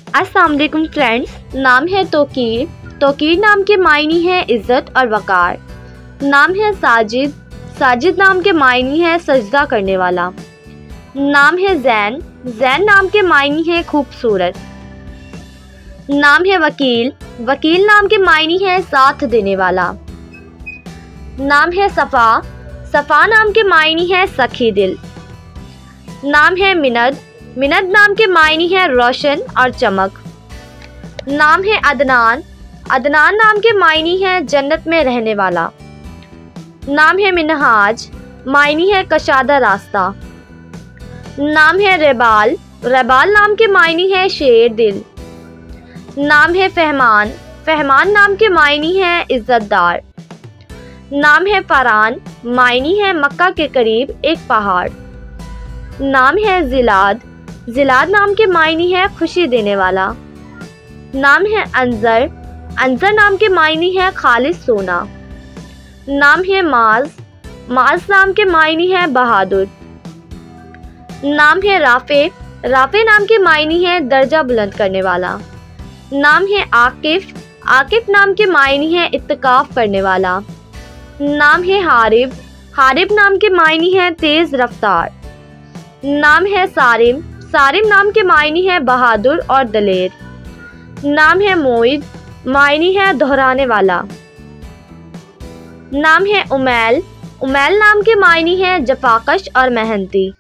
अस्सलाम वालेकुम फ्रेंड्स, नाम है तोकीर। तोकीर नाम के मायने हैं इज़्ज़त और वक़ार। नाम है साजिद। साजिद नाम के मायने हैं सजदा करने वाला। नाम है ज़ैन। ज़ैन नाम के मायने हैं खूबसूरत। नाम है वकील। वकील नाम के मायने हैं साथ देने वाला। नाम है सफ़ा। सफ़ा नाम के मायने हैं सखी दिल। नाम है मिनद। मिनद नाम के मायने हैं रोशन और चमक। नाम है अदनान। अदनान नाम के मायने हैं जन्नत में रहने वाला। नाम है मिनहाज। मायने है कशादा रास्ता। नाम है रेबाल। रेबाल नाम के मायने हैं शेर दिल। नाम है फहमान। फहमान नाम के मायने हैं इज़्ज़तदार। नाम है फरान। मायने है मक्का के करीब एक पहाड़। नाम है जिलाद। जिलाद नाम के मायने है खुशी देने वाला। नाम है अंजर। अंजर नाम के मायने है खालिस सोना। नाम है माज। माज नाम के मायने है बहादुर। नाम है राफे। राफे नाम के मायने है दर्जा बुलंद करने वाला। नाम है आकिफ। आकिफ नाम के मायने है इत्तिकाफ करने वाला। नाम है हारिब। हारिब नाम के मायने है तेज रफ्तार। नाम है सारिम। सारिम नाम के मायने है बहादुर और दलेर। नाम है मोइद। मायने है दोहराने वाला। नाम है उमैल। उमैल नाम के मायने है जफाकश और मेहनती।